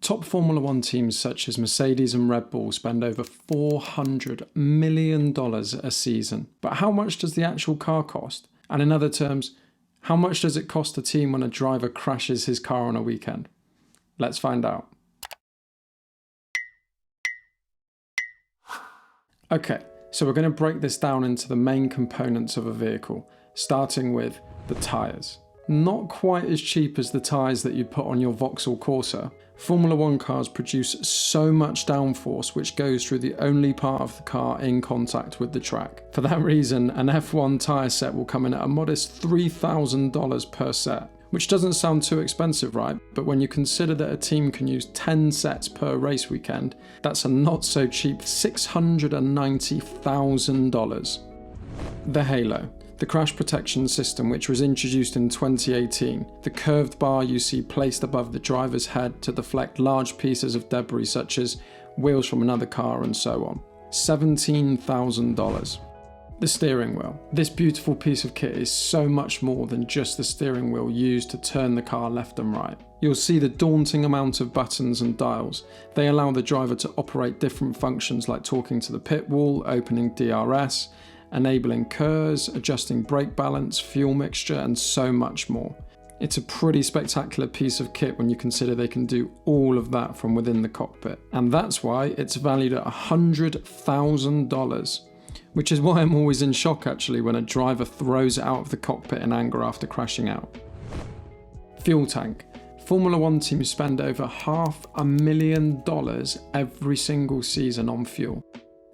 Top Formula One teams such as Mercedes and Red Bull spend over $400 million a season. But how much does the actual car cost? And in other terms, how much does it cost a team when a driver crashes his car on a weekend? Let's find out. Okay, so we're going to break this down into the main components of a vehicle, starting with the tyres. Not quite as cheap as the tyres that you'd put on your Vauxhall Corsa, Formula One cars produce so much downforce which goes through the only part of the car in contact with the track. For that reason, an F1 tyre set will come in at a modest $3,000 per set, which doesn't sound too expensive, right? But when you consider that a team can use 10 sets per race weekend, that's a not so cheap $690,000. The halo. The crash protection system, which was introduced in 2018, the curved bar you see placed above the driver's head to deflect large pieces of debris such as wheels from another car and so on. $17,000. The steering wheel. This beautiful piece of kit is so much more than just the steering wheel used to turn the car left and right. You'll see the daunting amount of buttons and dials. They allow the driver to operate different functions like talking to the pit wall, opening DRS, enabling KERS, adjusting brake balance, fuel mixture, and so much more. It's a pretty spectacular piece of kit when you consider they can do all of that from within the cockpit. And that's why it's valued at $100,000, which is why I'm always in shock actually when a driver throws it out of the cockpit in anger after crashing out. Fuel tank. Formula One teams spend over $500,000 every single season on fuel.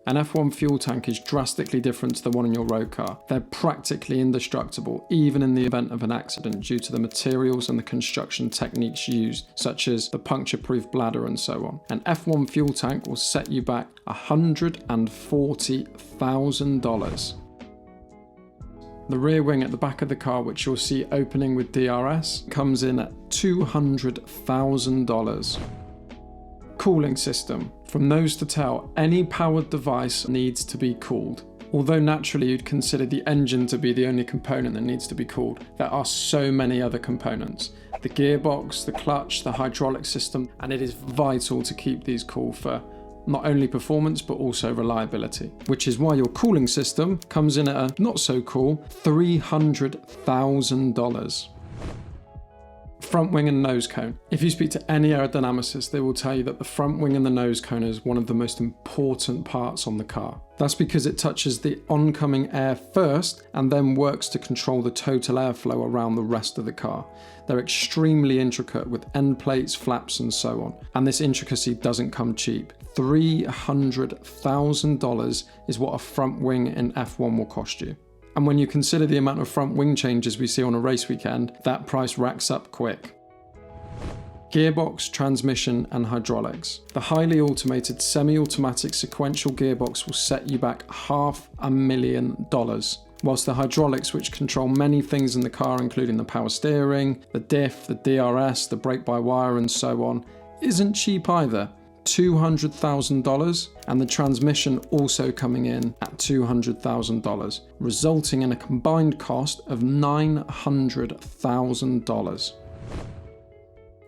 An F1 fuel tank is drastically different to the one in your road car. They're practically indestructible, even in the event of an accident, due to the materials and the construction techniques used, such as the puncture-proof bladder and so on. An F1 fuel tank will set you back $140,000. The rear wing at the back of the car, which you'll see opening with DRS, comes in at $200,000. Cooling system. From nose to tail, any powered device needs to be cooled. Although naturally you'd consider the engine to be the only component that needs to be cooled, there are so many other components. The gearbox, the clutch, the hydraulic system, and it is vital to keep these cool for not only performance but also reliability. Which is why your cooling system comes in at a not so cool $300,000. Front wing and nose cone. If you speak to any aerodynamicist, they will tell you that the front wing and the nose cone is one of the most important parts on the car. That's because it touches the oncoming air first and then works to control the total airflow around the rest of the car. They're extremely intricate with end plates, flaps and so on. And this intricacy doesn't come cheap. $300,000 is what a front wing in F1 will cost you. And when you consider the amount of front wing changes we see on a race weekend, that price racks up quick. Gearbox, transmission and hydraulics. The highly automated semi-automatic sequential gearbox will set you back $500,000, whilst the hydraulics, which control many things in the car including the power steering, the diff, the DRS, the brake-by-wire and so on, isn't cheap either. $200,000, and the transmission also coming in at $200,000, resulting in a combined cost of $900,000.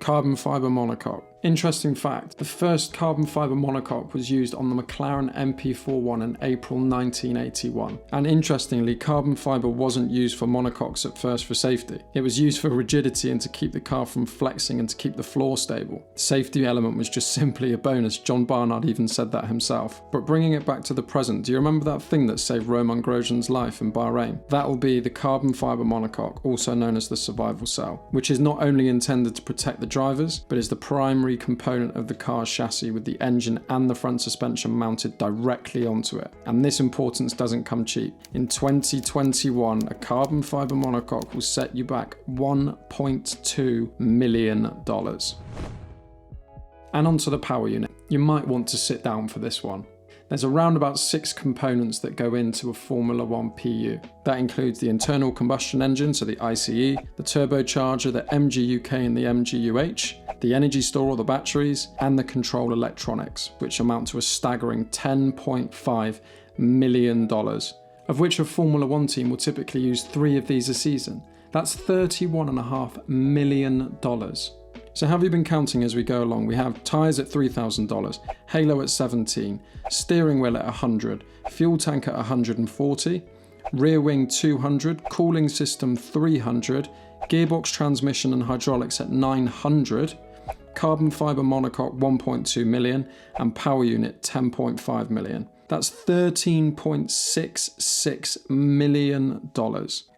Carbon fibre monocoque. Interesting fact, the first carbon fibre monocoque was used on the McLaren MP41 in April 1981. And interestingly, carbon fibre wasn't used for monocoques at first for safety. It was used for rigidity and to keep the car from flexing and to keep the floor stable. The safety element was just simply a bonus. John Barnard even said that himself. But bringing it back to the present, do you remember that thing that saved Romain Grosjean's life in Bahrain? That'll be the carbon fibre monocoque, also known as the survival cell, which is not only intended to protect the drivers, but is the primary component of the car's chassis with the engine and the front suspension mounted directly onto it. And this importance doesn't come cheap. In 2021, a carbon fibre monocoque will set you back $1.2 million. And onto the power unit. You might want to sit down for this one. There's around about 6 components that go into a Formula One PU. That includes the internal combustion engine, so the ICE, the turbocharger, the MGUK and the MGUH, the energy store or the batteries, and the control electronics, which amount to a staggering $10.5 million, of which a Formula One team will typically use 3 of these a season. That's $31.5 million. So have you been counting as we go along? We have tyres at $3,000, halo at $17, steering wheel at $100, fuel tank at $140, rear wing $200, cooling system $300, gearbox, transmission and hydraulics at $900, carbon fibre monocoque $1.2 million, and power unit $10.5 million. That's $13.66 million.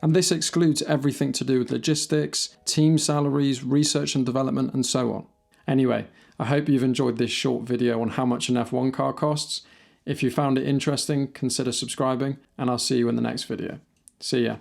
And this excludes everything to do with logistics, team salaries, research and development, and so on. Anyway, I hope you've enjoyed this short video on how much an F1 car costs. If you found it interesting, consider subscribing, and I'll see you in the next video. See ya.